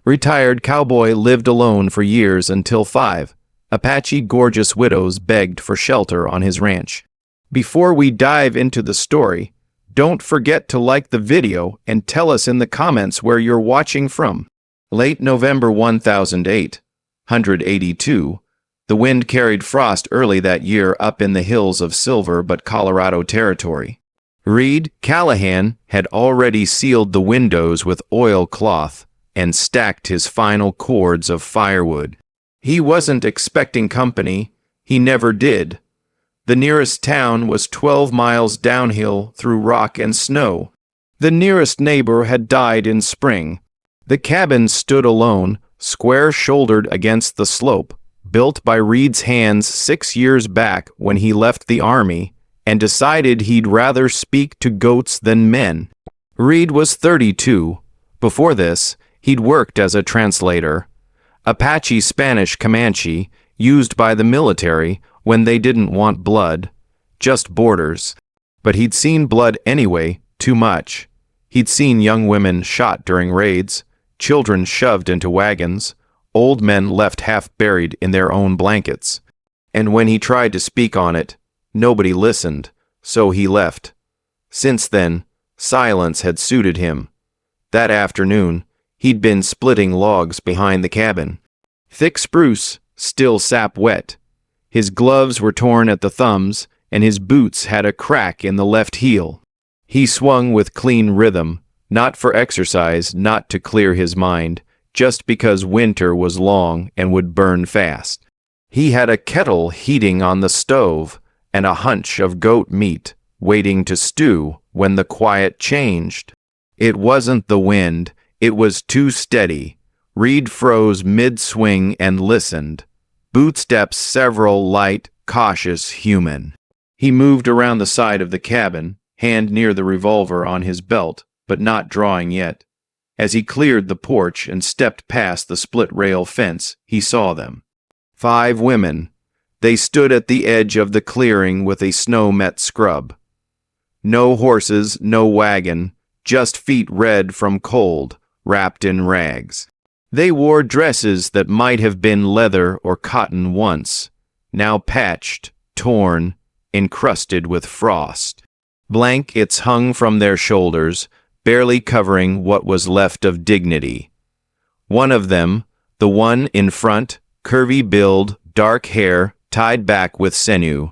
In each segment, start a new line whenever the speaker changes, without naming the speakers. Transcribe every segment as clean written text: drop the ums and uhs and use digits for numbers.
Retired Cowboy lived alone for years until 5 Apache gorgeous widows begged for shelter on his ranch. Before we dive into the story, don't forget to like the video and tell us in the comments where you're watching from. Late November 182, the wind carried frost early that year up in the hills of Silver but Colorado territory. Reed Callahan had already sealed the windows with oilcloth and stacked his final cords of firewood. He wasn't expecting company. He never did. The nearest town was 12 miles downhill through rock and snow. The nearest neighbor had died in spring. The cabin stood alone, square-shouldered against the slope, built by Reed's hands 6 years back when he left the army and decided he'd rather speak to goats than men. Reed was 32. Before this, he'd worked as a translator. Apache Spanish Comanche, used by the military when they didn't want blood, just borders. But he'd seen blood anyway, too much. He'd seen young women shot during raids, children shoved into wagons, old men left half buried in their own blankets. And when he tried to speak on it, nobody listened, so he left. Since then, silence had suited him. That afternoon, he'd been splitting logs behind the cabin. Thick spruce, still sap wet. His gloves were torn at the thumbs, and his boots had a crack in the left heel. He swung with clean rhythm, not for exercise, not to clear his mind, just because winter was long and would burn fast. He had a kettle heating on the stove and a hunch of goat meat waiting to stew when the quiet changed. It wasn't the wind, it was too steady. Reed froze mid-swing and listened. Bootsteps several light, cautious, human. He moved around the side of the cabin, hand near the revolver on his belt, but not drawing yet. As he cleared the porch and stepped past the split-rail fence, he saw them. 5 women. They stood at the edge of the clearing with a snow-met scrub. No horses, no wagon, just feet red from cold, wrapped in rags. They wore dresses that might have been leather or cotton once, now patched, torn, encrusted with frost. Blankets hung from their shoulders, barely covering what was left of dignity. One of them, the one in front, curvy build, dark hair, tied back with sinew,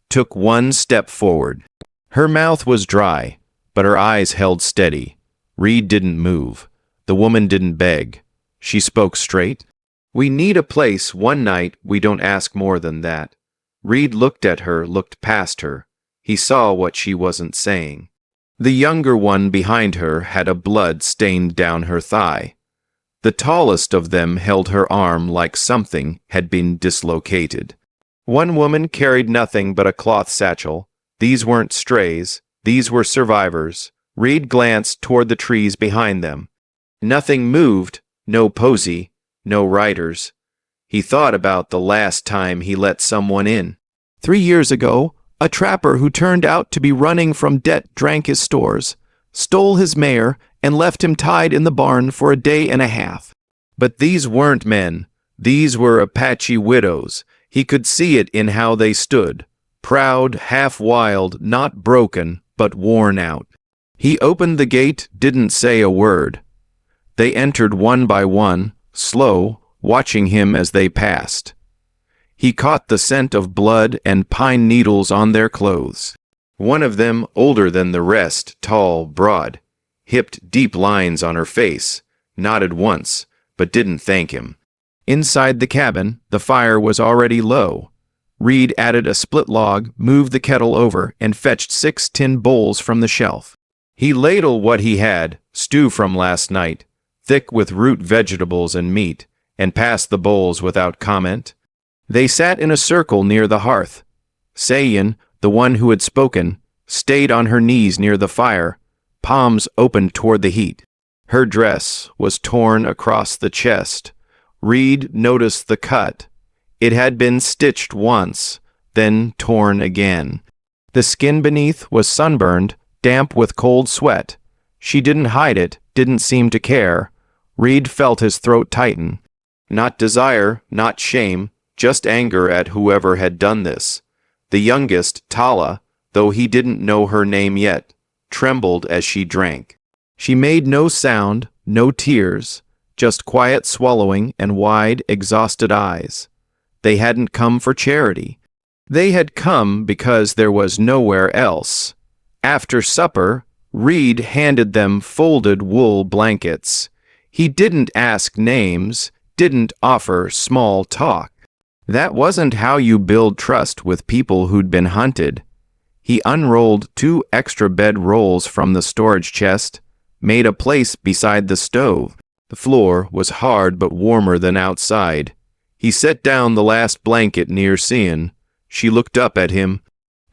took one step forward. Her mouth was dry, but her eyes held steady. Reed didn't move. The woman didn't beg. She spoke straight. "We need a place one night. We don't ask more than that." Reed looked at her, looked past her. He saw what she wasn't saying. The younger one behind her had a blood stained down her thigh. The tallest of them held her arm like something had been dislocated. One woman carried nothing but a cloth satchel. These weren't strays. These were survivors. Reed glanced toward the trees behind them. Nothing moved, no posy, no riders. He thought about the last time he let someone in. 3 years ago, a trapper who turned out to be running from debt drank his stores, stole his mare, and left him tied in the barn for a day and a half. But these weren't men. These were Apache widows. He could see it in how they stood. Proud, half wild, not broken, but worn out. He opened the gate, didn't say a word. They entered one by one, slow, watching him as they passed. He caught the scent of blood and pine needles on their clothes. One of them, older than the rest, tall, broad, hipped deep lines on her face, nodded once, but didn't thank him. Inside the cabin, the fire was already low. Reed added a split log, moved the kettle over, and fetched 6 tin bowls from the shelf. He ladled what he had, stew from last night, thick with root vegetables and meat, and passed the bowls without comment. They sat in a circle near the hearth. Sayin, the one who had spoken, stayed on her knees near the fire, palms open toward the heat. Her dress was torn across the chest. Reed noticed the cut. It had been stitched once, then torn again. The skin beneath was sunburned, damp with cold sweat. She didn't hide it, didn't seem to care. Reed felt his throat tighten. Not desire, not shame, just anger at whoever had done this. The youngest, Tala, though he didn't know her name yet, trembled as she drank. She made no sound, no tears, just quiet swallowing and wide, exhausted eyes. They hadn't come for charity. They had come because there was nowhere else. After supper, Reed handed them folded wool blankets. He didn't ask names, didn't offer small talk. That wasn't how you build trust with people who'd been hunted. He unrolled 2 extra bed rolls from the storage chest, made a place beside the stove. The floor was hard but warmer than outside. He set down the last blanket near Cian. She looked up at him.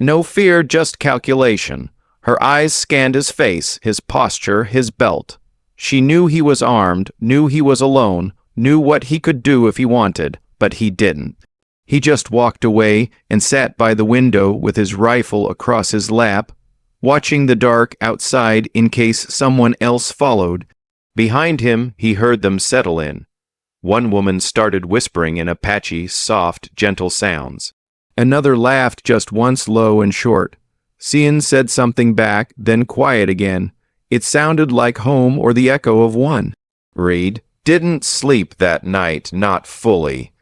No fear, just calculation. Her eyes scanned his face, his posture, his belt. She knew he was armed, knew he was alone, knew what he could do if he wanted, but he didn't. He just walked away and sat by the window with his rifle across his lap, watching the dark outside in case someone else followed. Behind him, he heard them settle in. One woman started whispering in Apache soft, gentle sounds. Another laughed just once low and short. Cian said something back, then quiet again. It sounded like home or the echo of one. Reed didn't sleep that night, not fully.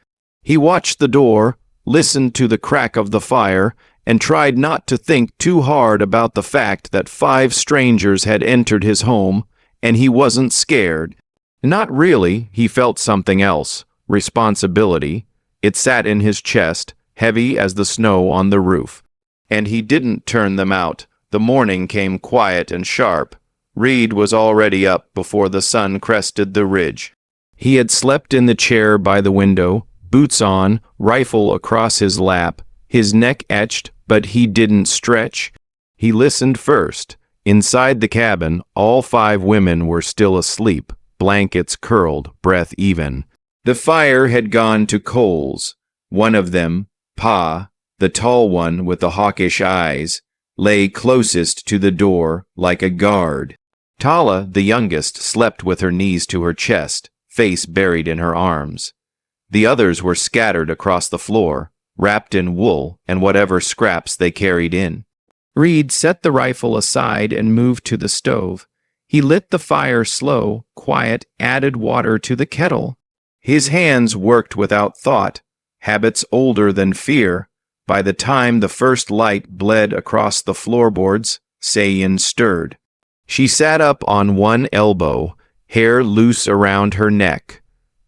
He watched the door, listened to the crack of the fire, and tried not to think too hard about the fact that 5 strangers had entered his home, and he wasn't scared. Not really, he felt something else, responsibility. It sat in his chest, heavy as the snow on the roof. And he didn't turn them out. The morning came quiet and sharp. Reed was already up before the sun crested the ridge. He had slept in the chair by the window, boots on, rifle across his lap, his neck etched, but he didn't stretch. He listened first. Inside the cabin, all 5 women were still asleep, blankets curled, breath even. The fire had gone to coals. One of them, Pa, the tall one with the hawkish eyes, lay closest to the door, like a guard. Tala, the youngest, slept with her knees to her chest, face buried in her arms. The others were scattered across the floor, wrapped in wool and whatever scraps they carried in. Reed set the rifle aside and moved to the stove. He lit the fire slow, quiet, added water to the kettle. His hands worked without thought, habits older than fear. By the time the first light bled across the floorboards, Cian stirred. She sat up on one elbow, hair loose around her neck.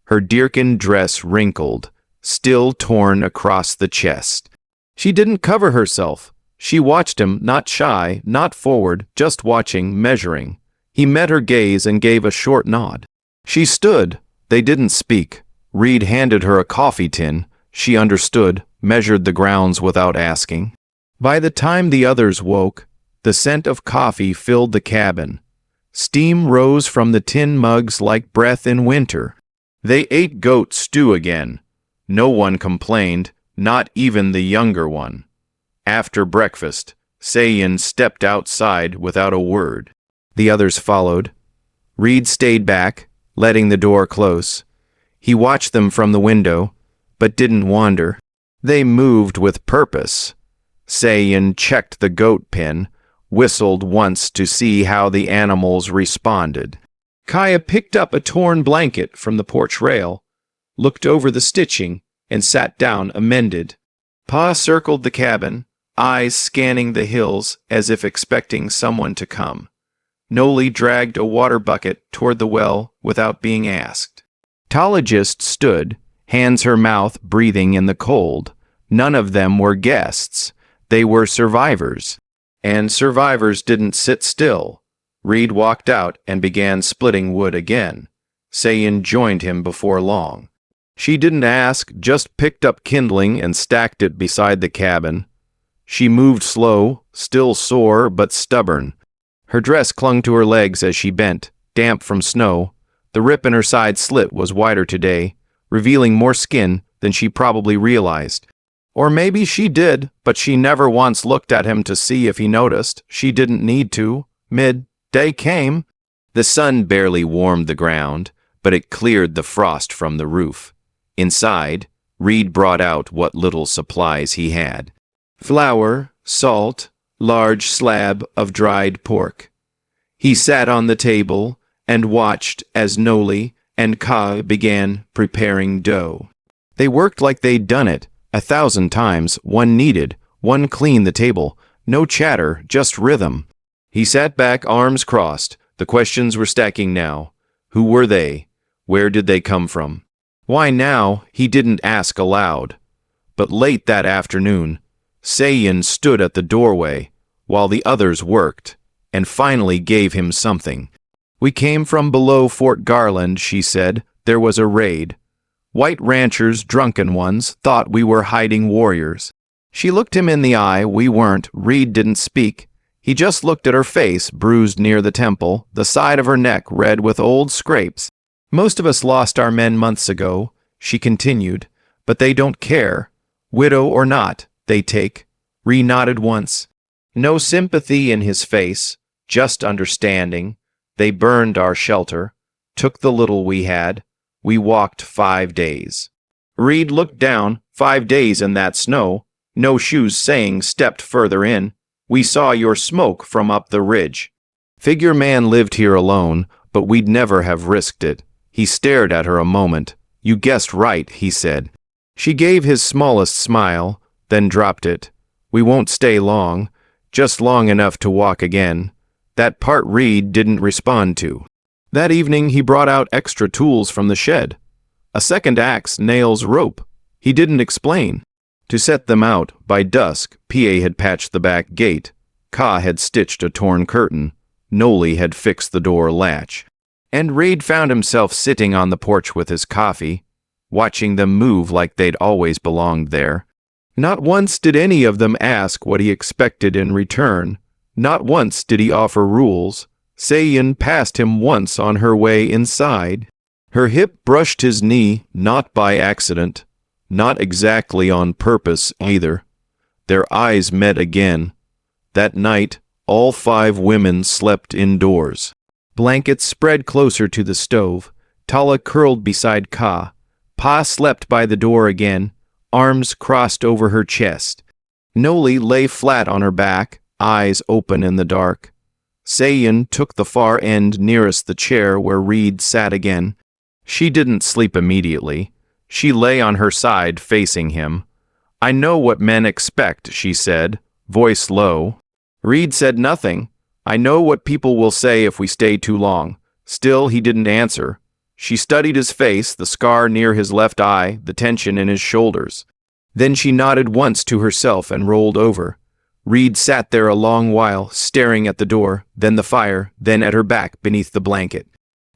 Her deerskin dress wrinkled, still torn across the chest. She didn't cover herself. She watched him, not shy, not forward, just watching, measuring. He met her gaze and gave a short nod. She stood. They didn't speak. Reed handed her a coffee tin. She understood, measured the grounds without asking. By the time the others woke, the scent of coffee filled the cabin. Steam rose from the tin mugs like breath in winter. They ate goat stew again. No one complained, not even the younger one. After breakfast, Cian stepped outside without a word. The others followed. Reed stayed back, letting the door close. He watched them from the window, but didn't wander. They moved with purpose. Cian checked the goat pen, whistled once to see how the animals responded. Kaya picked up a torn blanket from the porch rail, looked over the stitching, and sat down amended. Pa circled the cabin, eyes scanning the hills as if expecting someone to come. Noli dragged a water bucket toward the well without being asked. Tologist stood, hands her mouth, breathing in the cold. None of them were guests. They were survivors. And survivors didn't sit still. Reed walked out and began splitting wood again. Cian joined him before long. She didn't ask, just picked up kindling and stacked it beside the cabin. She moved slow, still sore but stubborn. Her dress clung to her legs as she bent, damp from snow. The rip in her side slit was wider today, revealing more skin than she probably realized. Or maybe she did, but she never once looked at him to see if he noticed. She didn't need to. Midday came. The sun barely warmed the ground, but it cleared the frost from the roof. Inside, Reed brought out what little supplies he had. Flour, salt, large slab of dried pork. He sat on the table and watched as Noli and Ka began preparing dough. They worked like they'd done it 1,000 times. One kneaded, one cleaned the table. No chatter, just rhythm. He sat back, arms crossed. The questions were stacking now. Who were they? Where did they come from? Why now? He didn't ask aloud. But late that afternoon, Sayin stood at the doorway while the others worked, and finally gave him something. We came from below Fort Garland, she said. There was a raid. White ranchers, drunken ones, thought we were hiding warriors. She looked him in the eye. We weren't. Reed didn't speak. He just looked at her face, bruised near the temple, the side of her neck red with old scrapes. Most of us lost our men months ago, she continued, but they don't care. Widow or not, they take. Ree nodded once. No sympathy in his face, just understanding. They burned our shelter, took the little we had. We walked 5 days. Reed looked down. 5 days in that snow. No shoes, saying, stepped further in. We saw your smoke from up the ridge. Figure man lived here alone, but we'd never have risked it. He stared at her a moment. You guessed right, he said. She gave his smallest smile, then dropped it. We won't stay long, just long enough to walk again. That part Reed didn't respond to. That evening he brought out extra tools from the shed. A second axe, nails, rope. He didn't explain. To set them out, by dusk, P.A. had patched the back gate. Ka had stitched a torn curtain. Noli had fixed the door latch. And Reed found himself sitting on the porch with his coffee, watching them move like they'd always belonged there. Not once did any of them ask what he expected in return. Not once did he offer rules. Sayin passed him once on her way inside. Her hip brushed his knee, not by accident. Not exactly on purpose, either. Their eyes met again. That night, all 5 women slept indoors. Blankets spread closer to the stove. Tala curled beside Ka. Pa slept by the door again, arms crossed over her chest. Noli lay flat on her back, eyes open in the dark. Sayin took the far end nearest the chair where Reed sat again. She didn't sleep immediately. She lay on her side facing him. I know what men expect, she said, voice low. Reed said nothing. I know what people will say if we stay too long. Still, he didn't answer. She studied his face, the scar near his left eye, the tension in his shoulders. Then she nodded once to herself and rolled over. Reed sat there a long while, staring at the door, then the fire, then at her back beneath the blanket.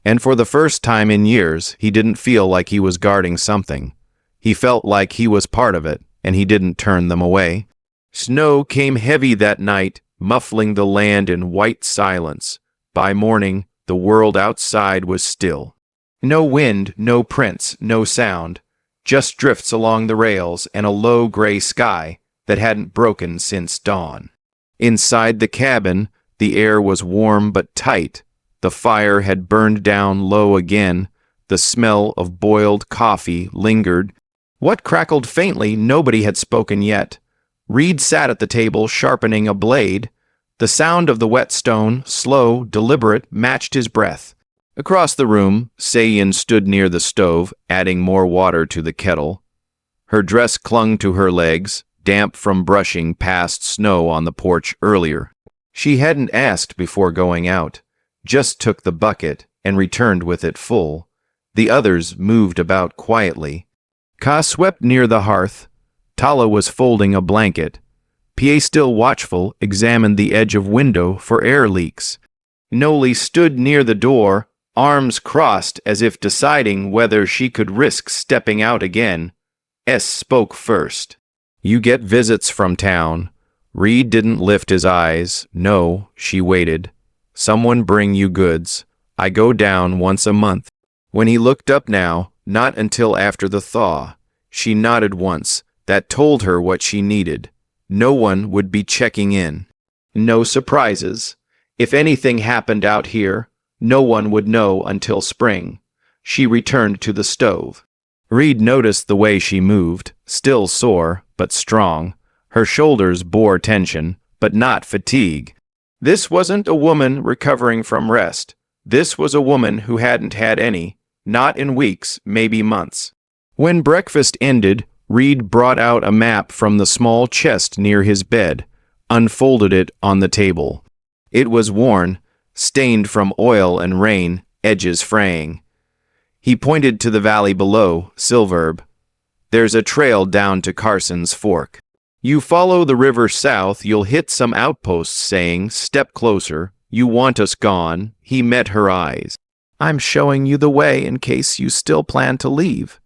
And for the first time in years, he didn't feel like he was guarding something. He felt like he was part of it, and he didn't turn them away. Snow came heavy that night, muffling the land in white silence. By morning, the world outside was still. No wind, no prints, no sound. Just drifts along the rails and a low gray sky that hadn't broken since dawn. Inside the cabin, the air was warm but tight. The fire had burned down low again. The smell of boiled coffee lingered. What crackled faintly, nobody had spoken yet. Reed sat at the table, sharpening a blade. The sound of the whetstone, slow, deliberate, matched his breath. Across the room, Sayin stood near the stove, adding more water to the kettle. Her dress clung to her legs, damp from brushing past snow on the porch earlier. She hadn't asked before going out, just took the bucket and returned with it full. The others moved about quietly. Ka swept near the hearth. Tala was folding a blanket. P.A. still watchful, examined the edge of window for air leaks. Noli stood near the door, arms crossed as if deciding whether she could risk stepping out again. S spoke first. You get visits from town. Reed didn't lift his eyes. No, she waited. Someone bring you goods. I go down once a month. When he looked up now, not until after the thaw, she nodded once. That told her what she needed. No one would be checking in. No surprises. If anything happened out here, no one would know until spring. She returned to the stove. Reed noticed the way she moved, still sore, but strong. Her shoulders bore tension, but not fatigue. This wasn't a woman recovering from rest. This was a woman who hadn't had any, not in weeks, maybe months. When breakfast ended, Reed brought out a map from the small chest near his bed, unfolded it on the table. It was worn, stained from oil and rain, edges fraying. He pointed to the valley below, Silverb. There's a trail down to Carson's Fork. You follow the river south, you'll hit some outposts saying, "Step closer, you want us gone." He met her eyes. "I'm showing you the way in case you still plan to leave."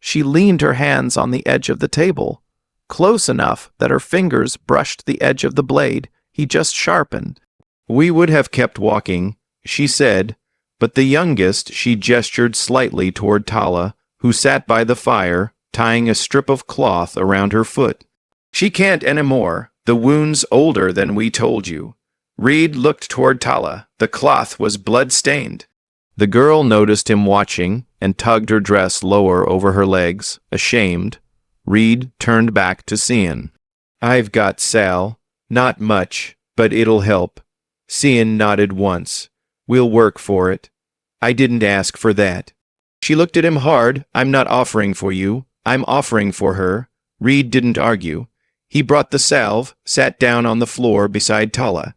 She leaned her hands on the edge of the table, close enough that her fingers brushed the edge of the blade he just sharpened. "We would have kept walking," she said, but the youngest she gestured slightly toward Tala, who sat by the fire, tying a strip of cloth around her foot. "She can't anymore. The wound's older than we told you." Reed looked toward Tala. The cloth was blood-stained. The girl noticed him watching and tugged her dress lower over her legs, ashamed. Reed turned back to Cian. "I've got Sal. Not much, but it'll help." Cian nodded once. "We'll work for it." "I didn't ask for that." She looked at him hard. "I'm not offering for you. I'm offering for her." Reed didn't argue. He brought the salve, sat down on the floor beside Tala.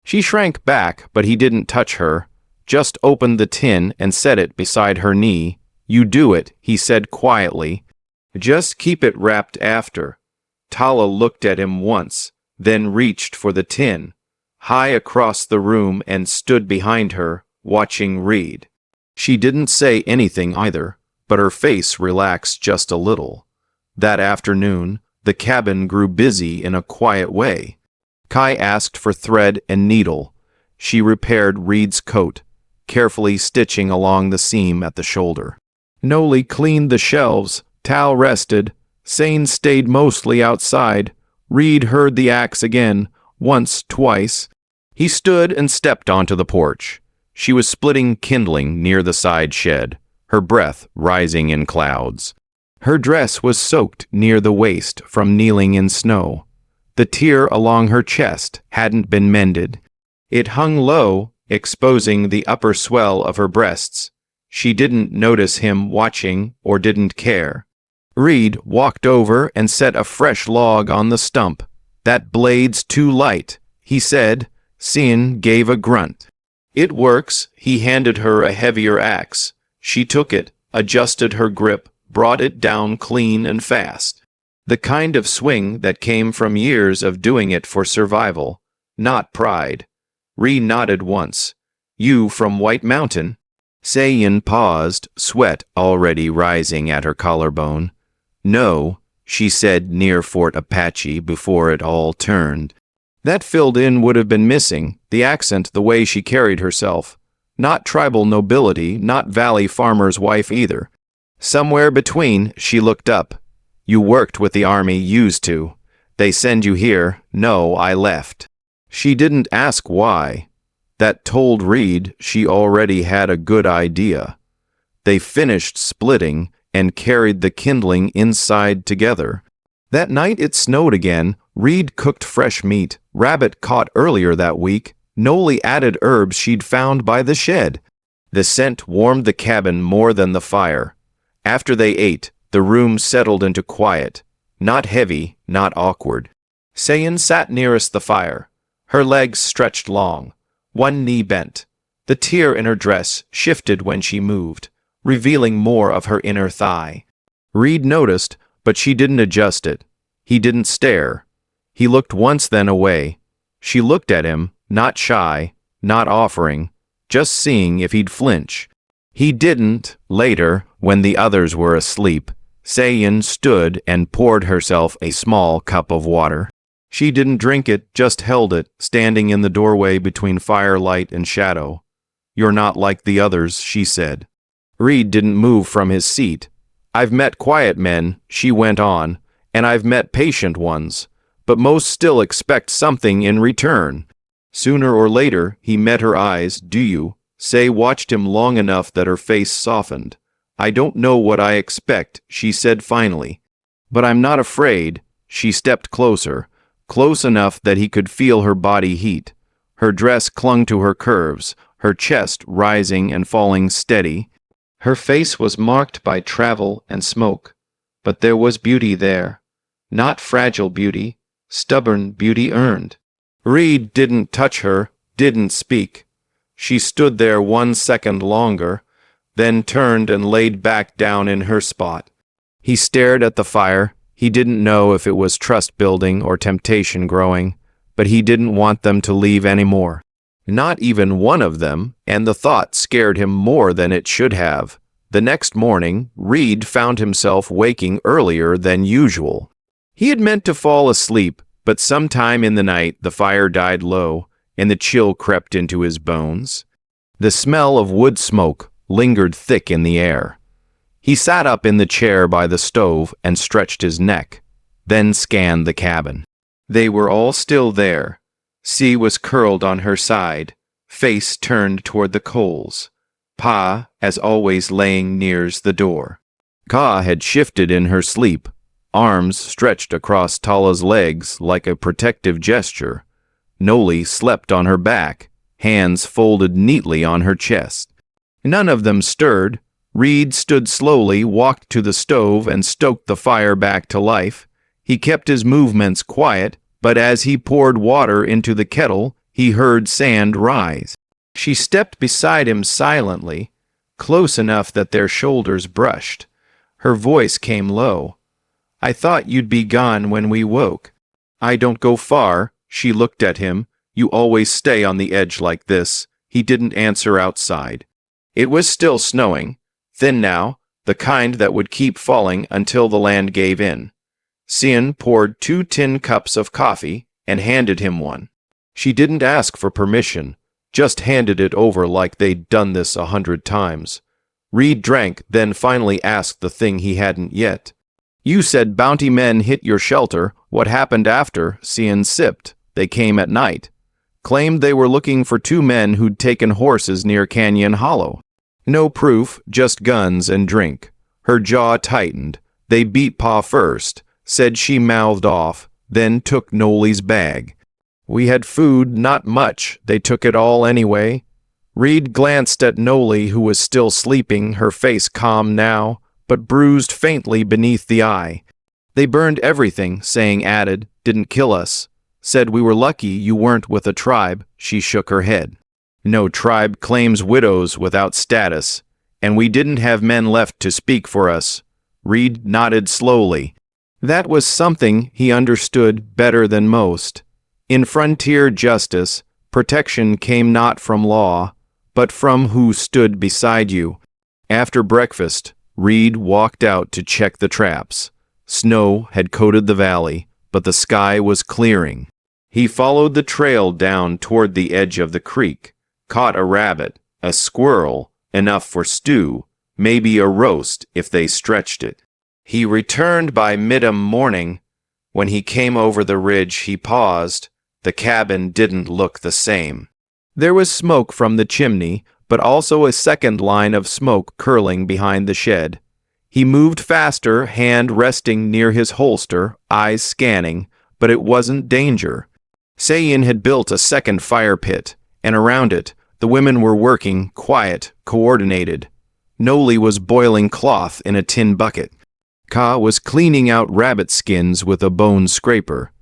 She shrank back, but he didn't touch her, just opened the tin and set it beside her knee. "You do it," he said quietly. "Just keep it wrapped after." Tala looked at him once, then reached for the tin, high across the room, and stood behind her, watching Reed. She didn't say anything either, but her face relaxed just a little. That afternoon, the cabin grew busy in a quiet way. Kai asked for thread and needle. She repaired Reed's coat, carefully stitching along the seam at the shoulder. Noli cleaned the shelves. Tal rested. Sane stayed mostly outside. Reed heard the axe again, once, twice. He stood and stepped onto the porch. She was splitting kindling near the side shed, her breath rising in clouds. Her dress was soaked near the waist from kneeling in snow. The tear along her chest hadn't been mended. It hung low, exposing the upper swell of her breasts. She didn't notice him watching or didn't care. Reed walked over and set a fresh log on the stump. "That blade's too light," he said. Cian gave a grunt. "It works." He handed her a heavier axe. She took it, adjusted her grip, brought it down clean and fast. The kind of swing that came from years of doing it for survival, not pride. Ree nodded once. "You from White Mountain?" Cian paused, sweat already rising at her collarbone. "No," she said, near Fort Apache before it all turned. That filled in would have been missing, the accent, the way she carried herself. Not tribal nobility, not valley farmer's wife either. Somewhere between. She looked up. "You worked with the army, used to. They send you here." "No, I left." She didn't ask why. That told Reed she already had a good idea. They finished splitting and carried the kindling inside together. That night it snowed again. Reed cooked fresh meat, rabbit caught earlier that week. Noli added herbs she'd found by the shed. The scent warmed the cabin more than the fire. After they ate, the room settled into quiet. Not heavy, not awkward. Cian sat nearest the fire. Her legs stretched long, one knee bent. The tear in her dress shifted when she moved, revealing more of her inner thigh. Reed noticed, but she didn't adjust it. He didn't stare. He looked once, then away. She looked at him, not shy, not offering, just seeing if he'd flinch. He didn't. Later, when the others were asleep, Cian stood and poured herself a small cup of water. She didn't drink it, just held it, standing in the doorway between firelight and shadow. "You're not like the others," she said. Reed didn't move from his seat. "I've met quiet men," she went on, "and I've met patient ones, but most still expect something in return." Sooner or later, he met her eyes. "Do you?" Say watched him long enough that her face softened. I don't know what I expect, she said finally. But I'm not afraid. She stepped closer, close enough that he could feel her body heat. Her dress clung to her curves, her chest rising and falling steady. Her face was marked by travel and smoke, but there was beauty there. Not fragile beauty, stubborn beauty earned. Reed didn't touch her, didn't speak. She stood there 1 second longer, then turned and laid back down in her spot. He stared at the fire. He didn't know if it was trust building or temptation growing, but he didn't want them to leave anymore. Not even one of them, and the thought scared him more than it should have. The next morning, Reed found himself waking earlier than usual. He had meant to fall asleep, but sometime in the night the fire died low, and the chill crept into his bones. The smell of wood smoke lingered thick in the air. He sat up in the chair by the stove and stretched his neck, then scanned the cabin. They were all still there. C was curled on her side, face turned toward the coals. Pa, as always, laying nears the door. Ka had shifted in her sleep, arms stretched across Tala's legs like a protective gesture. Noli slept on her back, hands folded neatly on her chest. None of them stirred. Reed stood slowly, walked to the stove, and stoked the fire back to life. He kept his movements quiet, but as he poured water into the kettle, he heard sand rise. She stepped beside him silently, close enough that their shoulders brushed. Her voice came low. I thought you'd be gone when we woke. I don't go far. She looked at him. You always stay on the edge like this. He didn't answer outside. It was still snowing, thin now, the kind that would keep falling until the land gave in. Cian poured 2 tin cups of coffee and handed him one. She didn't ask for permission, just handed it over like they'd done this 100 times. Reed drank, then finally asked the thing he hadn't yet. You said bounty men hit your shelter. What happened after? Cian sipped. They came at night. Claimed they were looking for 2 men who'd taken horses near Canyon Hollow. No proof, just guns and drink. Her jaw tightened. They beat Pa first, said she mouthed off, then took Noli's bag. We had food, not much. They took it all anyway. Reed glanced at Noli, who was still sleeping, her face calm now, but bruised faintly beneath the eye. They burned everything, saying added, didn't kill us. Said we were lucky you weren't with a tribe. She shook her head. No tribe claims widows without status, and we didn't have men left to speak for us. Reed nodded slowly. That was something he understood better than most. In frontier justice, protection came not from law, but from who stood beside you. After breakfast, Reed walked out to check the traps. Snow had coated the valley, but the sky was clearing. He followed the trail down toward the edge of the creek, caught a rabbit, a squirrel, enough for stew, maybe a roast if they stretched it. He returned by mid-morning. When he came over the ridge, he paused. The cabin didn't look the same. There was smoke from the chimney, but also a second line of smoke curling behind the shed. He moved faster, hand resting near his holster, eyes scanning, but it wasn't danger. Cian had built a second fire pit, and around it, the women were working, quiet, coordinated. Noli was boiling cloth in a tin bucket. Ka was cleaning out rabbit skins with a bone scraper.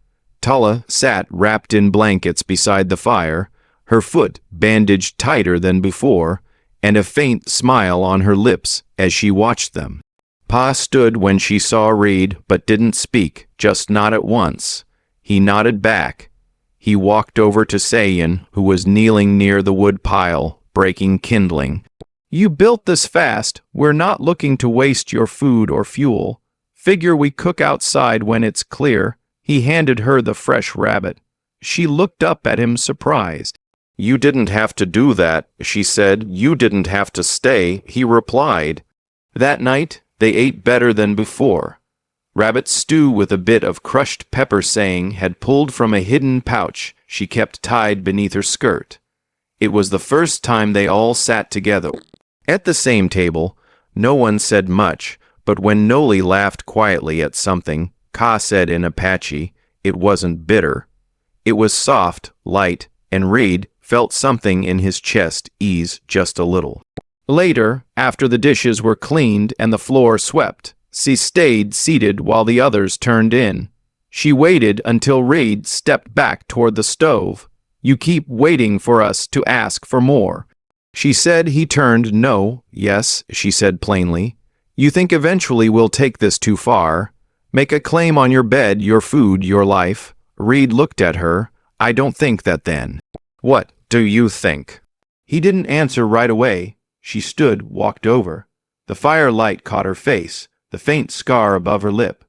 Tala sat wrapped in blankets beside the fire, her foot bandaged tighter than before, and a faint smile on her lips as she watched them. Pa stood when she saw Reed, but didn't speak, just nodded once. He nodded back. He walked over to Cian, who was kneeling near the wood pile, breaking kindling. You built this fast. We're not looking to waste your food or fuel. Figure we cook outside when it's clear. He handed her the fresh rabbit. She looked up at him surprised. You didn't have to do that, she said. You didn't have to stay, he replied. That night, they ate better than before. Rabbit stew with a bit of crushed pepper saying had pulled from a hidden pouch she kept tied beneath her skirt. It was the first time they all sat together. At the same table, No one said much, but when Noli laughed quietly at something, Ka said in Apache, it wasn't bitter. It was soft, light, and Reed felt something in his chest ease just a little. Later, after the dishes were cleaned and the floor swept, she stayed seated while the others turned in. She waited until Reed stepped back toward the stove. You keep waiting for us to ask for more. She said. He turned. No, yes, she said plainly. You think eventually we'll take this too far? Make a claim on your bed, your food, your life? Reed looked at her. I don't think that then. What do you think? He didn't answer right away. She stood, walked over. The firelight caught her face, the faint scar above her lip.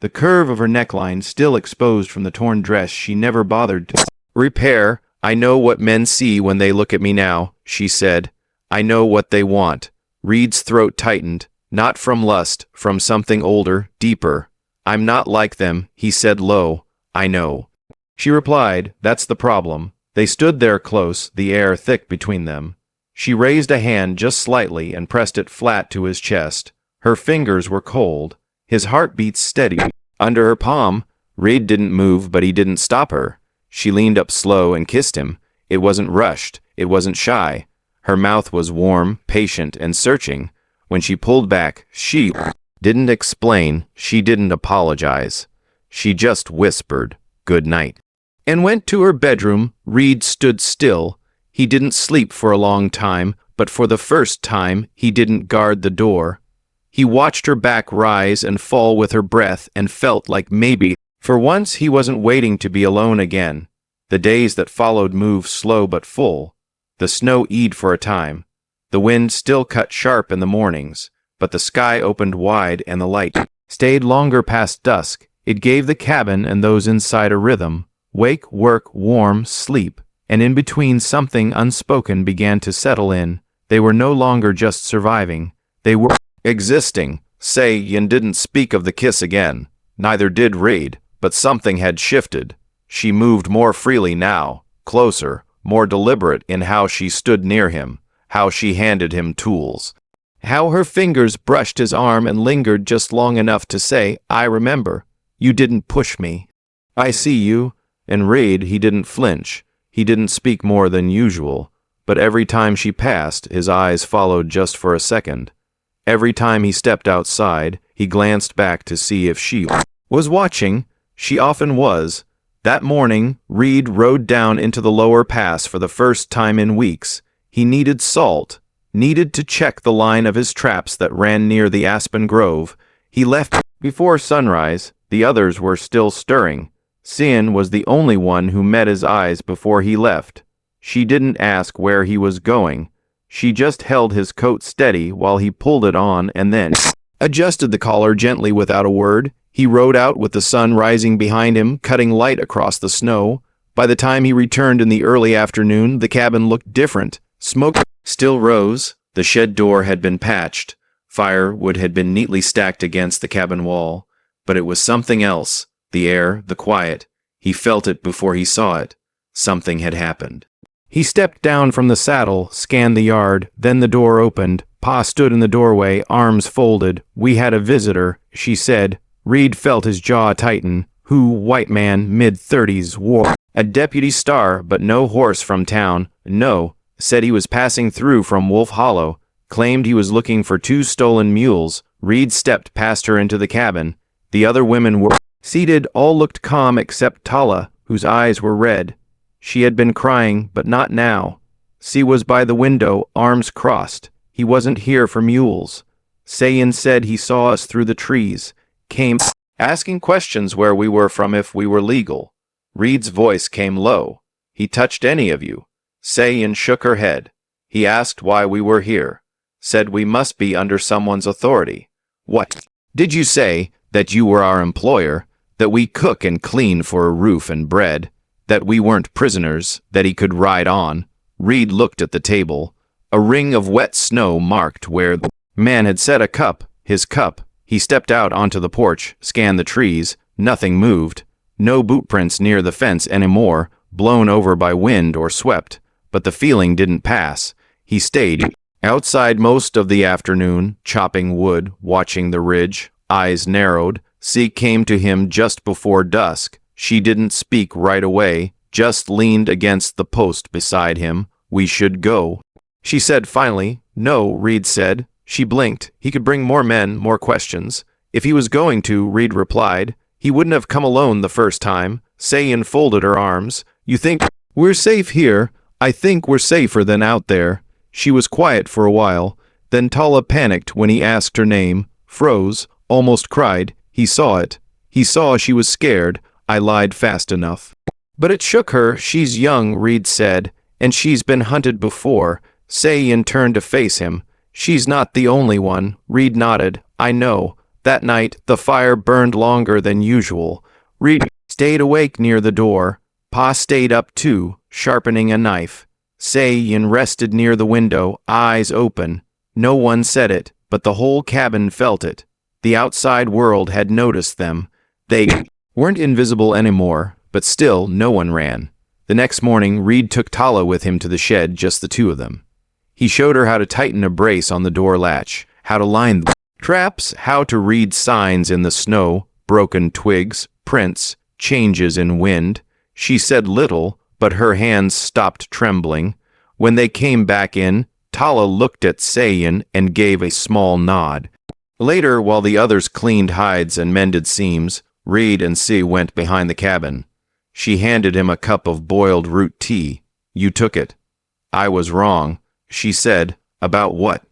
The curve of her neckline still exposed from the torn dress she never bothered to repair. I know what men see when they look at me now, she said. I know what they want. Reed's throat tightened, not from lust, from something older, deeper. I'm not like them, he said low. I know. She replied, that's the problem. They stood there close, the air thick between them. She raised a hand just slightly and pressed it flat to his chest. Her fingers were cold. His heart beat steady under her palm. Reed didn't move, but he didn't stop her. She leaned up slow and kissed him. It wasn't rushed. It wasn't shy. Her mouth was warm, patient, and searching. When she pulled back, she didn't explain. She didn't apologize. She just whispered, good night, and went to her bedroom. Reed stood still. He didn't sleep for a long time, but for the first time, he didn't guard the door. He watched her back rise and fall with her breath and felt like maybe, for once, he wasn't waiting to be alone again. The days that followed moved slow but full. The snow eased for a time. The wind still cut sharp in the mornings, but the sky opened wide and the light stayed longer past dusk. It gave the cabin and those inside a rhythm. Wake, work, warm, sleep, and in between something unspoken began to settle in. They were no longer just surviving. They were existing. Say-Yin didn't speak of the kiss again. Neither did Reed, but something had shifted. She moved more freely now, closer, more deliberate in how she stood near him, how she handed him tools, how her fingers brushed his arm and lingered just long enough to say, I remember. You didn't push me. I see you. And Reed, he didn't flinch. He didn't speak more than usual, but every time she passed, his eyes followed just for a second. Every time he stepped outside, he glanced back to see if she was watching. She often was. That morning, Reed rode down into the lower pass for the first time in weeks. He needed salt, needed to check the line of his traps that ran near the aspen grove. He left before sunrise. The others were still stirring. Sin was the only one who met his eyes before he left. She didn't ask where he was going. She just held his coat steady while he pulled it on and then adjusted the collar gently without a word. He rode out with the sun rising behind him, cutting light across the snow. By the time he returned in the early afternoon, the cabin looked different. Smoke still rose. The shed door had been patched. Firewood had been neatly stacked against the cabin wall. But it was something else. The air, the quiet. He felt it before he saw it. Something had happened. He stepped down from the saddle, scanned the yard, then the door opened. Pa stood in the doorway, arms folded. We had a visitor, she said. Reed felt his jaw tighten. Who, white man, mid-30s, wore a deputy star, but no horse from town. No, said he was passing through from Wolf Hollow. Claimed he was looking for 2 stolen mules. Reed stepped past her into the cabin. The other women were seated. All looked calm except Tala, whose eyes were red. She had been crying, but not now. Si was by the window, arms crossed. He wasn't here for mules. Sayin said he saw us through the trees. Came asking questions where we were from, if we were legal. Reed's voice came low. He touched any of you? Sayin shook her head. He asked why we were here. Said we must be under someone's authority. What? Did you say that you were our employer? That we cook and clean for a roof and bread? That we weren't prisoners, that he could ride on? Reed looked at the table. A ring of wet snow marked where the man had set a cup, his cup. He stepped out onto the porch, scanned the trees. Nothing moved. No bootprints near the fence anymore, blown over by wind or swept. But the feeling didn't pass. He stayed. Outside most of the afternoon, chopping wood, watching the ridge, eyes narrowed, she came to him just before dusk. She didn't speak right away, just leaned against the post beside him. We should go, she said finally. No, Reed said. She blinked. He could bring more men, more questions. If he was going to, Reed replied. He wouldn't have come alone the first time. Sayin folded her arms. You think we're safe here? I think we're safer than out there. She was quiet for a while. Then Tala panicked when he asked her name, froze, almost cried. He saw it. He saw she was scared. I lied fast enough. But it shook her. She's young, Reed said, and she's been hunted before. Sayin turned to face him. She's not the only one. Reed nodded. I know. That night, the fire burned longer than usual. Reed stayed awake near the door. Pa stayed up too, sharpening a knife. Sayin rested near the window, eyes open. No one said it, but the whole cabin felt it. The outside world had noticed them. They weren't invisible anymore, but still no one ran. The next morning, Reed took Tala with him to the shed, just the two of them. He showed her how to tighten a brace on the door latch, how to line the traps, how to read signs in the snow, broken twigs, prints, changes in wind. She said little, but her hands stopped trembling. When they came back in, Tala looked at Sayin and gave a small nod. Later, while the others cleaned hides and mended seams, Reed and Si went behind the cabin. She handed him a cup of boiled root tea. You took it. I was wrong, she said. About what?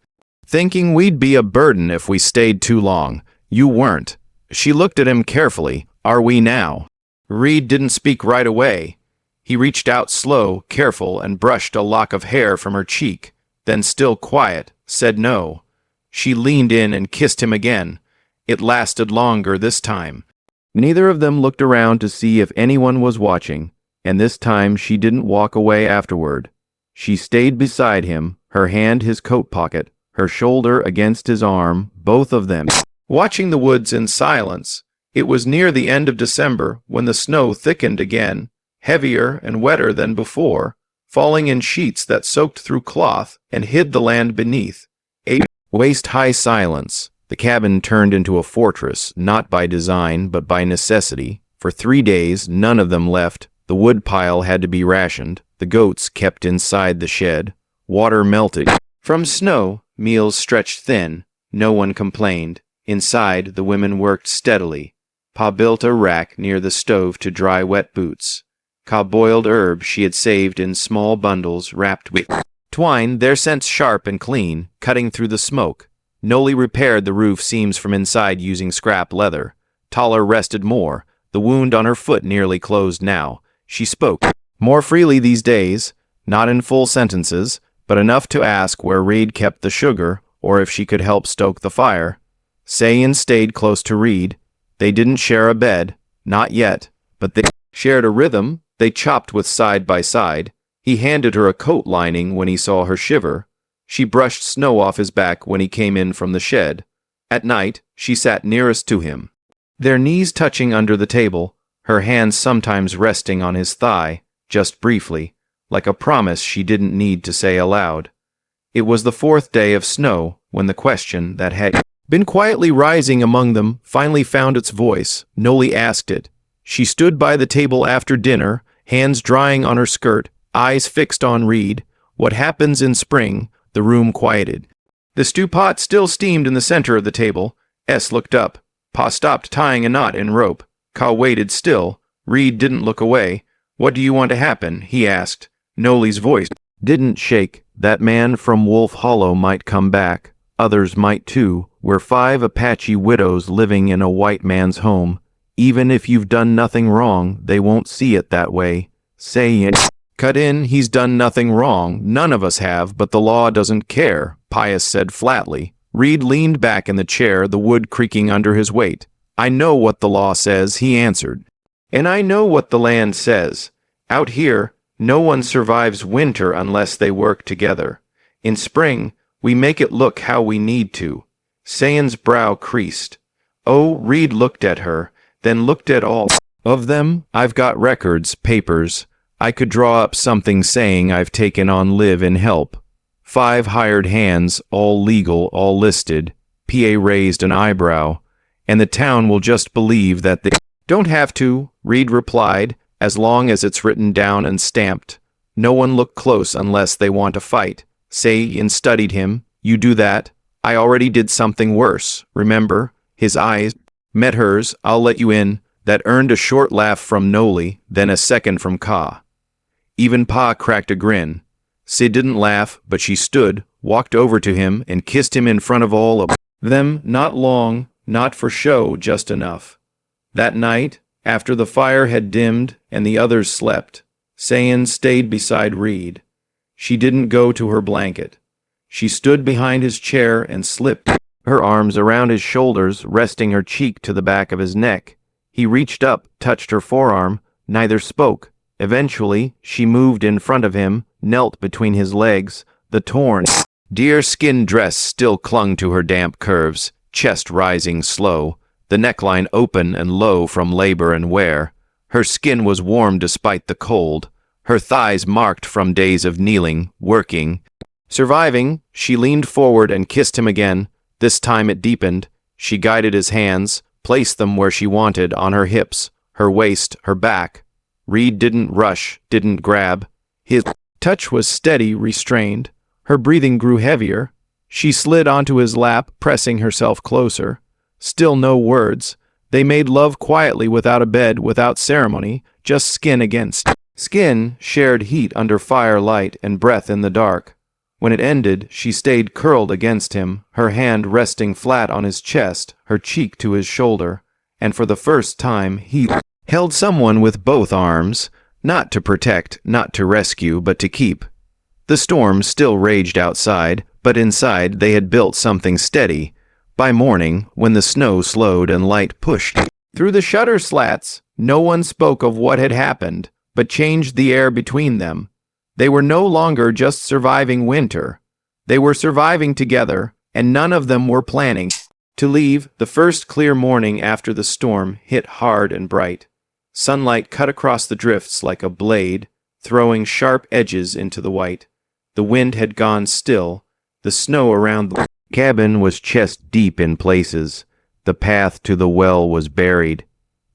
Thinking we'd be a burden if we stayed too long. You weren't. She looked at him carefully. Are we now? Reed didn't speak right away. He reached out slow, careful, and brushed a lock of hair from her cheek, then still quiet, said no. She leaned in and kissed him again. It lasted longer this time. Neither of them looked around to see if anyone was watching, and this time she didn't walk away afterward. She stayed beside him, her hand his coat pocket, her shoulder against his arm, both of them watching the woods in silence. It was near the end of December when the snow thickened again, heavier and wetter than before, falling in sheets that soaked through cloth and hid the land beneath. A waist-high silence. The cabin turned into a fortress, not by design, but by necessity. For 3 days, none of them left. The wood pile had to be rationed. The goats kept inside the shed. Water melted from snow. Meals stretched thin. No one complained. Inside, the women worked steadily. Pa built a rack near the stove to dry wet boots. Ka boiled herbs she had saved in small bundles wrapped with twine, their scents sharp and clean, cutting through the smoke. Noli repaired the roof seams from inside using scrap leather. Tala rested more. The wound on her foot nearly closed now. She spoke more freely these days, not in full sentences, but enough to ask where Reed kept the sugar, or if she could help stoke the fire. Sayin stayed close to Reed. They didn't share a bed, not yet, but they shared a rhythm. They chopped with side by side. He handed her a coat lining when he saw her shiver. She brushed snow off his back when he came in from the shed. At night, she sat nearest to him, their knees touching under the table, her hands sometimes resting on his thigh, just briefly, like a promise she didn't need to say aloud. It was the 4th day of snow when the question that had been quietly rising among them finally found its voice. Noli asked it. She stood by the table after dinner, hands drying on her skirt, eyes fixed on Reed. What happens in spring? The room quieted. The stew pot still steamed in the center of the table. S looked up. Pa stopped tying a knot in rope. Ka waited still. Reed didn't look away. What do you want to happen? He asked. Noli's voice didn't shake. That man from Wolf Hollow might come back. Others might too. We're 5 Apache widows living in a white man's home. Even if you've done nothing wrong, they won't see it that way. Say it. Cut in, he's done nothing wrong. None of us have, but the law doesn't care, Pius said flatly. Reed leaned back in the chair, the wood creaking under his weight. I know what the law says, he answered. And I know what the land says. Out here, no one survives winter unless they work together. In spring, we make it look how we need to. Sayin's brow creased. Oh, Reed looked at her, then looked at all of them. I've got records, papers. I could draw up something saying I've taken on live-in help. 5 hired hands, all legal, all listed. PA raised an eyebrow. And the town will just believe that they don't have to, Reed replied, as long as it's written down and stamped. No one look close unless they want to fight. Sayin studied him. You do that. I already did something worse, remember? His eyes met hers. I'll let you in. That earned a short laugh from Noli, then a second from Ka. Even Pa cracked a grin. Sid didn't laugh, but she stood, walked over to him, and kissed him in front of all of them. Not long, not for show, just enough. That night, after the fire had dimmed and the others slept, Sayin stayed beside Reed. She didn't go to her blanket. She stood behind his chair and slipped her arms around his shoulders, resting her cheek to the back of his neck. He reached up, touched her forearm. Neither spoke. Eventually, she moved in front of him, knelt between his legs. The torn, deerskin dress still clung to her damp curves, chest rising slow, the neckline open and low from labor and wear. Her skin was warm despite the cold, her thighs marked from days of kneeling, working. Surviving, she leaned forward and kissed him again. This time it deepened. She guided his hands, placed them where she wanted, on her hips, her waist, her back. Reed didn't rush, didn't grab. His touch was steady, restrained. Her breathing grew heavier. She slid onto his lap, pressing herself closer. Still no words. They made love quietly, without a bed, without ceremony, just skin against skin, shared heat under firelight and breath in the dark. When it ended, she stayed curled against him, her hand resting flat on his chest, her cheek to his shoulder. And for the first time, he held someone with both arms, not to protect, not to rescue, but to keep. The storm still raged outside, but inside they had built something steady. By morning, when the snow slowed and light pushed through the shutter slats, no one spoke of what had happened, but changed the air between them. They were no longer just surviving winter. They were surviving together, and none of them were planning to leave. The first clear morning after the storm hit hard and bright. Sunlight cut across the drifts like a blade, throwing sharp edges into the white. The wind had gone still. The snow around the cabin was chest deep in places. The path to the well was buried.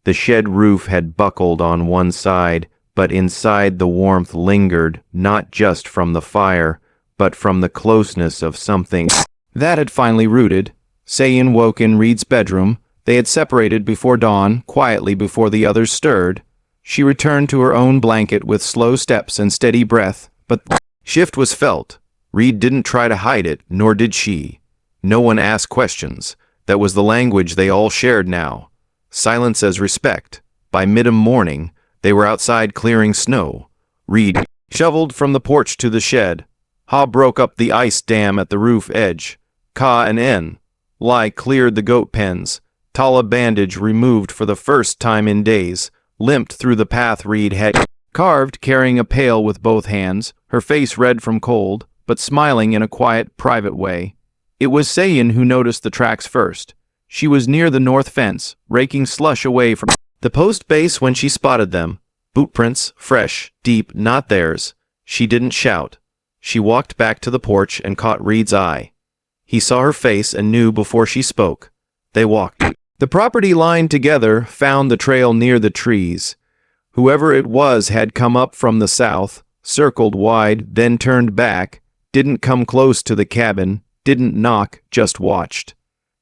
The shed roof had buckled on one side, but inside the warmth lingered, not just from the fire, but from the closeness of something that had finally rooted. Sayin woke in Reed's bedroom. They had separated before dawn, quietly before the others stirred. She returned to her own blanket with slow steps and steady breath, but the shift was felt. Reed didn't try to hide it, nor did she. No one asked questions. That was the language they all shared now. Silence as respect. By mid-morning, they were outside clearing snow. Reed shoveled from the porch to the shed. Ha broke up the ice dam at the roof edge. Ka and En Lai cleared the goat pens. Tala bandage removed for the first time in days, limped through the path Reed had carved, carrying a pail with both hands, her face red from cold, but smiling in a quiet, private way. It was Sayin who noticed the tracks first. She was near the north fence, raking slush away from the post base when she spotted them. Bootprints, fresh, deep, not theirs. She didn't shout. She walked back to the porch and caught Reed's eye. He saw her face and knew before she spoke. They walked the property line together, found the trail near the trees. Whoever it was had come up from the south, circled wide, then turned back, didn't come close to the cabin, didn't knock, just watched.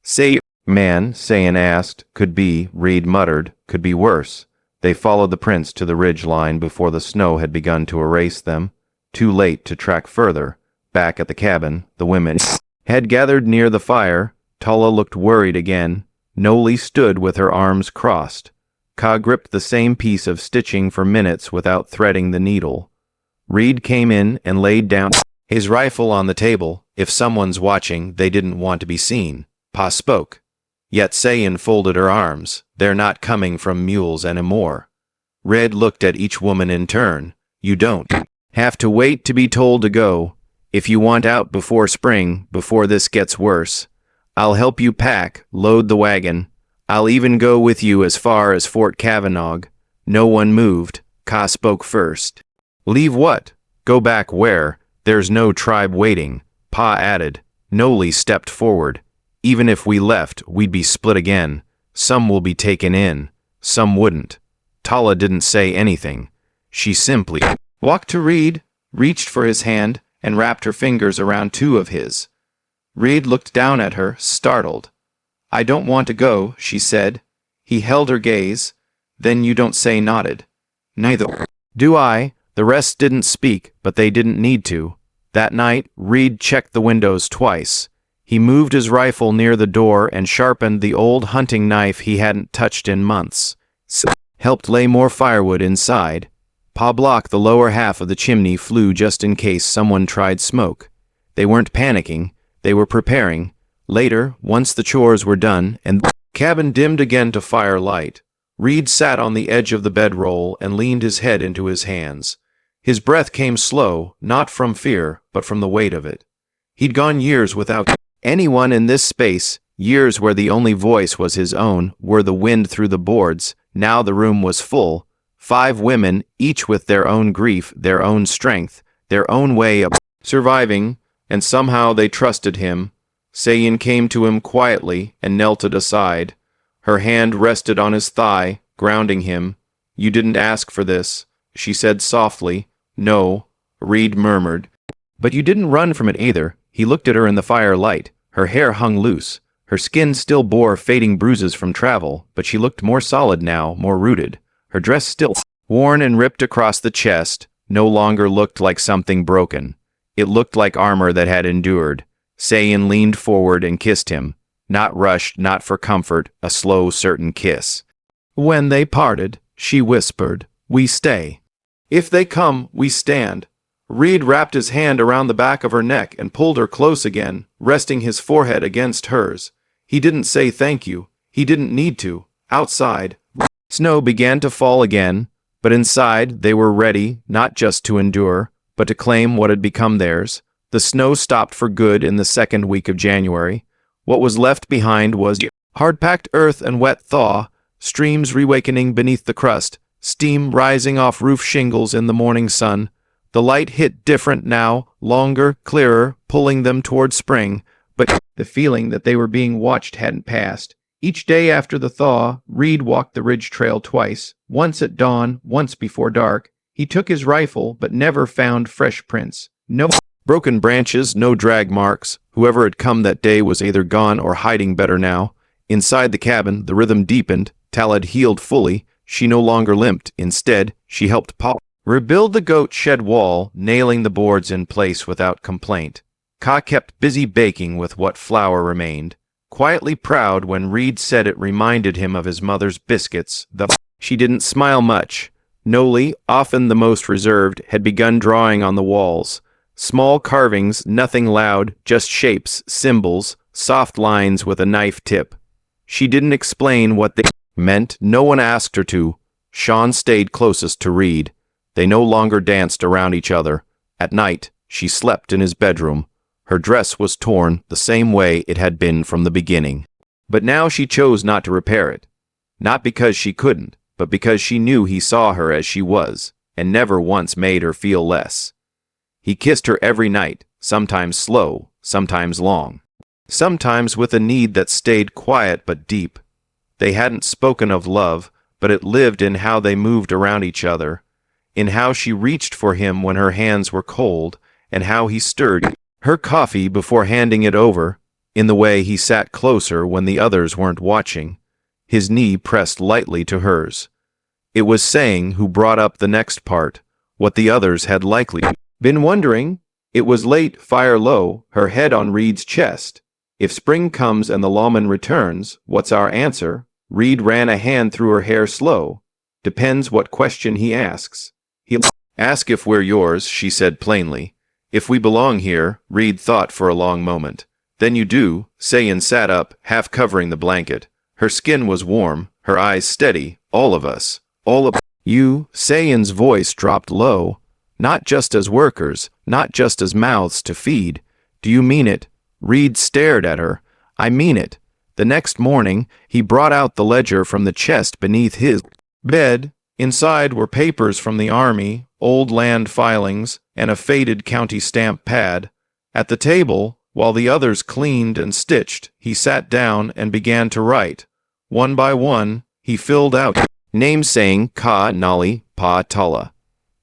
Say, man, Sayin asked. Could be, Reed muttered, could be worse. They followed the prints to the ridge line before the snow had begun to erase them. Too late to track further. Back at the cabin, the women had gathered near the fire. Tala looked worried again. Noli stood with her arms crossed. Ka gripped the same piece of stitching for minutes without threading the needle. Reed came in and laid down his rifle on the table. If someone's watching, they didn't want to be seen. Pa spoke. Yet Sayin folded her arms. They're not coming from mules anymore. Red looked at each woman in turn. You don't have to wait to be told to go. If you want out before spring, before this gets worse, I'll help you pack, load the wagon. I'll even go with you as far as Fort Cavanaugh. No one moved. Ka spoke first. Leave what? Go back where? There's no tribe waiting, Pa added. Noli stepped forward. Even if we left, we'd be split again. Some will be taken in, some wouldn't. Tala didn't say anything. She simply walked to Reed, reached for his hand, and wrapped her fingers around two of his. Reed looked down at her, startled. I don't want to go, she said. He held her gaze. Then you don't say nodded. Neither do I. The rest didn't speak, but they didn't need to. That night, Reed checked the windows twice. He moved his rifle near the door and sharpened the old hunting knife he hadn't touched in months. Helped lay more firewood inside. Pa blocked the lower half of the chimney flue just in case someone tried smoke. They weren't panicking. They were preparing. Later, once the chores were done and the cabin dimmed again to firelight, Reed sat on the edge of the bedroll and leaned his head into his hands. His breath came slow, not from fear, but from the weight of it. He'd gone years without anyone in this space, years where the only voice was his own, were the wind through the boards. Now the room was full. 5 women, each with their own grief, their own strength, their own way of surviving, and somehow they trusted him. Sayin came to him quietly and knelt aside. Her hand rested on his thigh, grounding him. You didn't ask for this, she said softly. No, Reed murmured. But you didn't run from it either. He looked at her in the firelight. Her hair hung loose. Her skin still bore fading bruises from travel, but she looked more solid now, more rooted. Her dress still worn and ripped across the chest, no longer looked like something broken. It looked like armor that had endured. Sayin leaned forward and kissed him. Not rushed, not for comfort, a slow, certain kiss. When they parted, she whispered, we stay. If they come, we stand. Reed wrapped his hand around the back of her neck and pulled her close again, resting his forehead against hers. He didn't say thank you. He didn't need to. Outside, snow began to fall again, but inside they were ready not just to endure, but to claim what had become theirs. The snow stopped for good in the second week of January. What was left behind was hard-packed earth and wet thaw, streams reawakening beneath the crust, steam rising off roof shingles in the morning sun. The light hit different now, longer, clearer, pulling them toward spring, but the feeling that they were being watched hadn't passed. Each day after the thaw, Reed walked the ridge trail twice, once at dawn, once before dark. He took his rifle, but never found fresh prints. No broken branches, no drag marks. Whoever had come that day was either gone or hiding better now. Inside the cabin, the rhythm deepened. Tal had healed fully. She no longer limped. Instead, she helped Pa rebuild the goat shed wall, nailing the boards in place without complaint. Ka kept busy baking with what flour remained, quietly proud when Reed said it reminded him of his mother's biscuits. She didn't smile much. Noli, often the most reserved, had begun drawing on the walls. Small carvings, nothing loud, just shapes, symbols, soft lines with a knife tip. She didn't explain what they meant. No one asked her to. Sean stayed closest to Reed. They no longer danced around each other. At night, she slept in his bedroom. Her dress was torn the same way it had been from the beginning. But now she chose not to repair it. Not because she couldn't, but because she knew he saw her as she was, and never once made her feel less. He kissed her every night, sometimes slow, sometimes long, sometimes with a need that stayed quiet but deep. They hadn't spoken of love, but it lived in how they moved around each other, in how she reached for him when her hands were cold, and how he stirred her coffee before handing it over, in the way he sat closer when the others weren't watching, his knee pressed lightly to hers. It was saying who brought up the next part, what the others had likely been wondering. It was late, fire low, her head on Reed's chest. If spring comes and the lawman returns, what's our answer? Reed ran a hand through her hair slow. Depends what question he asks. He'll ask if we're yours, she said plainly. If we belong here, Reed thought for a long moment. Then you do, Sayin sat up, half covering the blanket. Her skin was warm, her eyes steady. All of us. All of you. Sayin's voice dropped low. Not just as workers, not just as mouths to feed. Do you mean it? Reed stared at her. I mean it. The next morning, he brought out the ledger from the chest beneath his bed. Inside were papers from the army, old land filings, and a faded county stamp pad. At the table, while the others cleaned and stitched, he sat down and began to write. One by one, he filled out names saying Ka Nali Pa Tala.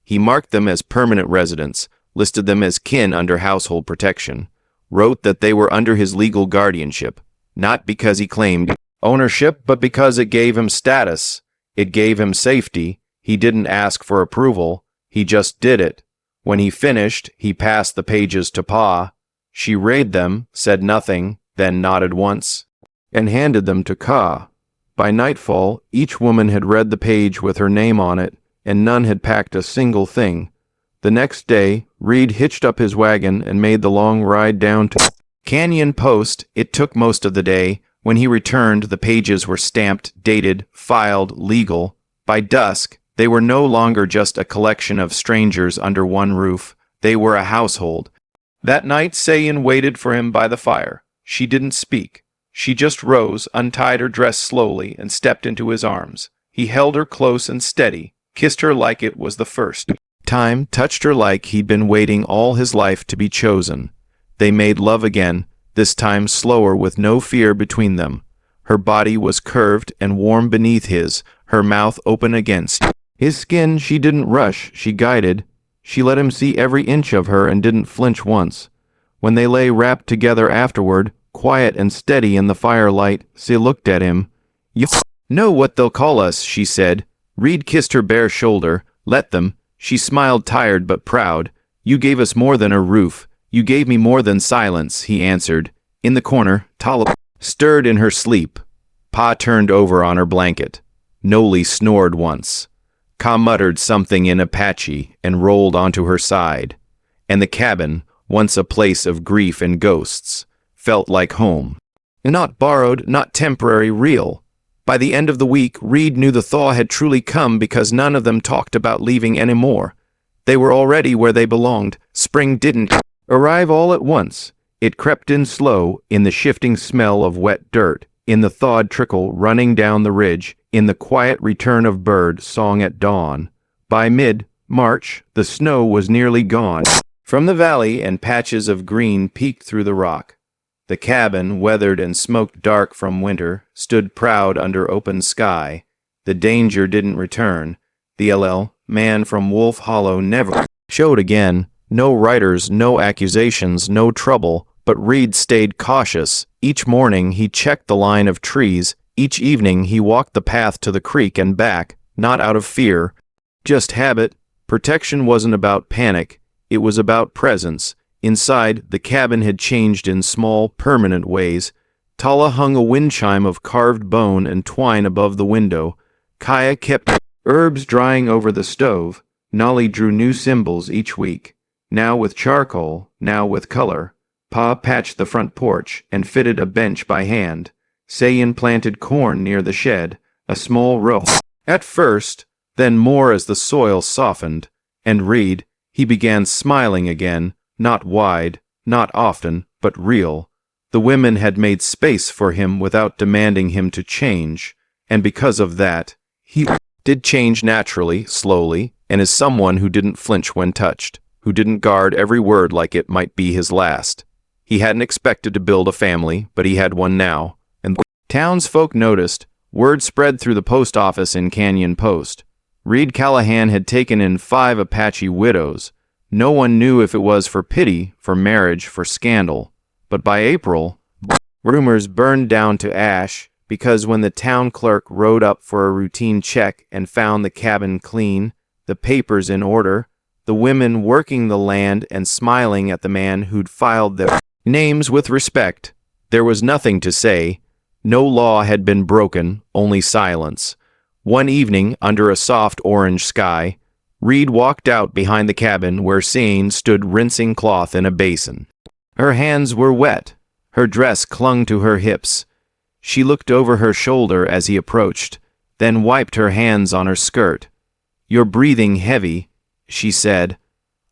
He marked them as permanent residents, listed them as kin under household protection, wrote that they were under his legal guardianship, not because he claimed ownership, but because it gave him status. It gave him safety. He didn't ask for approval. He just did it. When he finished, he passed the pages to Pa. She read them, said nothing, then nodded once, and handed them to Ka. By nightfall, each woman had read the page with her name on it, and none had packed a single thing. The next day, Reed hitched up his wagon and made the long ride down to Canyon Post. It took most of the day. When he returned, the pages were stamped, dated, filed, legal. By dusk, they were no longer just a collection of strangers under one roof. They were a household. That night, Sayin waited for him by the fire. She didn't speak. She just rose, untied her dress slowly, and stepped into his arms. He held her close and steady, kissed her like it was the first time, touched her like he'd been waiting all his life to be chosen. They made love again, this time slower, with no fear between them. Her body was curved and warm beneath his, her mouth open against his skin. She didn't rush, she guided. She let him see every inch of her and didn't flinch once. When they lay wrapped together afterward, quiet and steady in the firelight, she looked at him. "You know what they'll call us," she said. Reed kissed her bare shoulder. "Let them." She smiled, tired but proud. "You gave us more than a roof. You gave me more than silence," he answered. In the corner, Tala stirred in her sleep. Pa turned over on her blanket. Noli snored once. Ka muttered something in Apache and rolled onto her side. And the cabin, once a place of grief and ghosts, felt like home. Not borrowed, not temporary, real. By the end of the week, Reed knew the thaw had truly come because none of them talked about leaving anymore. They were already where they belonged. Spring didn't arrive all at once. It crept in slow, in the shifting smell of wet dirt, in the thawed trickle running down the ridge, in the quiet return of bird song at dawn. By mid-March, the snow was nearly gone. From the valley, and patches of green peeked through the rock. The cabin, weathered and smoked dark from winter, stood proud under open sky. The danger didn't return. The man from Wolf Hollow never showed again. No writers, no accusations, no trouble, but Reed stayed cautious. Each morning he checked the line of trees. Each evening he walked the path to the creek and back, not out of fear, just habit. Protection wasn't about panic. It was about presence. Inside, the cabin had changed in small, permanent ways. Tala hung a wind chime of carved bone and twine above the window. Kaya kept herbs drying over the stove. Nolly drew new symbols each week, now with charcoal, now with color. Pa patched the front porch and fitted a bench by hand. Sayin planted corn near the shed, a small row. At first, then more as the soil softened. And Reed, he began smiling again. Not wide, not often, but real. The women had made space for him without demanding him to change, and because of that, he did change naturally, slowly, and as someone who didn't flinch when touched, who didn't guard every word like it might be his last. He hadn't expected to build a family, but he had one now, and townsfolk noticed. Word spread through the post office in Canyon Post. Reed Callahan had taken in 5 Apache widows. No one knew if it was for pity, for marriage, for scandal. But by April, rumors burned down to ash, because when the town clerk rode up for a routine check and found the cabin clean, the papers in order, the women working the land and smiling at the man who'd filed their names with respect, there was nothing to say. No law had been broken, only silence. One evening, under a soft orange sky, Reed walked out behind the cabin where Sayin stood rinsing cloth in a basin. Her hands were wet. Her dress clung to her hips. She looked over her shoulder as he approached, then wiped her hands on her skirt. "You're breathing heavy," she said.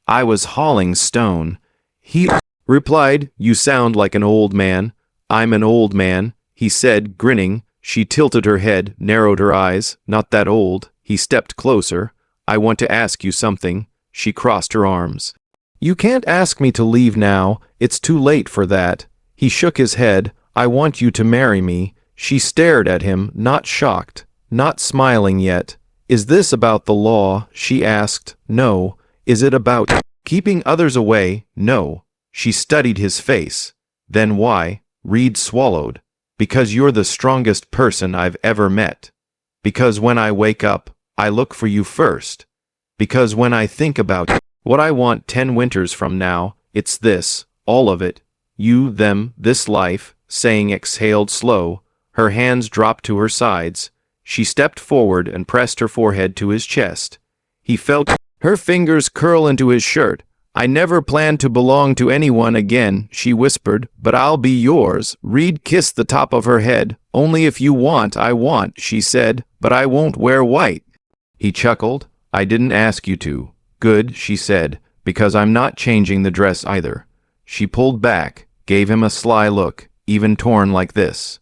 "I was hauling stone." He replied, "You sound like an old man." "I'm an old man," he said, grinning. She tilted her head, narrowed her eyes. "Not that old." He stepped closer. "I want to ask you something." She crossed her arms. You can't ask me to leave now, it's too late for that. He shook his head. I want you to marry me. She stared at him, not shocked, not smiling yet. Is this about the law? She asked. No. Is it about keeping others away? No. She studied his face. Then why? Reed swallowed. Because you're the strongest person I've ever met. Because when I wake up, I look for you first. Because when I think about what I want 10 winters from now, it's this, all of it. You, them, this life, saying exhaled slow. Her hands dropped to her sides. She stepped forward and pressed her forehead to his chest. He felt her fingers curl into his shirt. I never planned to belong to anyone again, she whispered, but I'll be yours. Reed kissed the top of her head. Only if you want, I want, she said, but I won't wear white. He chuckled. I didn't ask you to. Good, she said, because I'm not changing the dress either. She pulled back, gave him a sly look, even torn like this.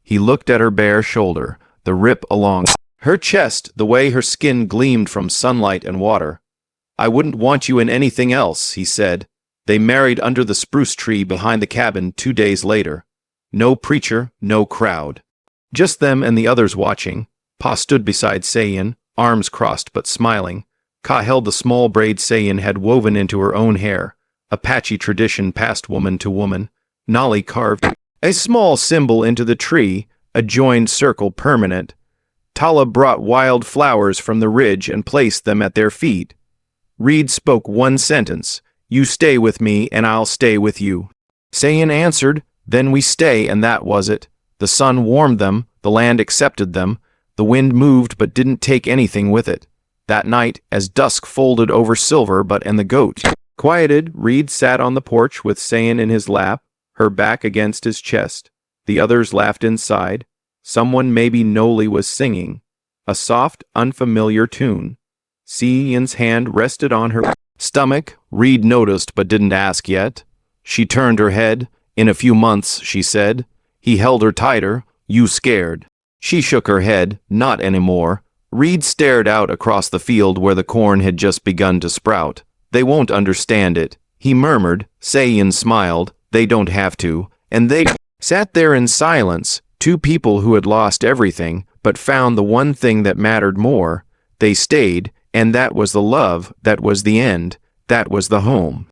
He looked at her bare shoulder, the rip along her chest, the way her skin gleamed from sunlight and water. I wouldn't want you in anything else, he said. They married under the spruce tree behind the cabin 2 days later. No preacher, no crowd. Just them and the others watching. Pa stood beside Sayin, arms crossed but smiling. Ka held the small braid Sayin had woven into her own hair. Apache tradition passed woman to woman. Nolly carved a small symbol into the tree, a joined circle permanent. Tala brought wild flowers from the ridge and placed them at their feet. Reed spoke one sentence, you stay with me and I'll stay with you. Sayin answered, then we stay, and that was it. The sun warmed them, the land accepted them, the wind moved but didn't take anything with it. That night, as dusk folded over Silver and the goat quieted, Reed sat on the porch with Sayin in his lap, her back against his chest. The others laughed inside. Someone, maybe Noli, was singing. A soft, unfamiliar tune. Sayin's hand rested on her stomach. Reed noticed but didn't ask yet. She turned her head. In a few months, she said. He held her tighter. You scared? She shook her head. Not anymore. Reed stared out across the field where the corn had just begun to sprout. They won't understand it, he murmured. Sayin smiled. They don't have to. And they sat there in silence, two people who had lost everything, but found the one thing that mattered more. They stayed, and that was the love, that was the end, that was the home.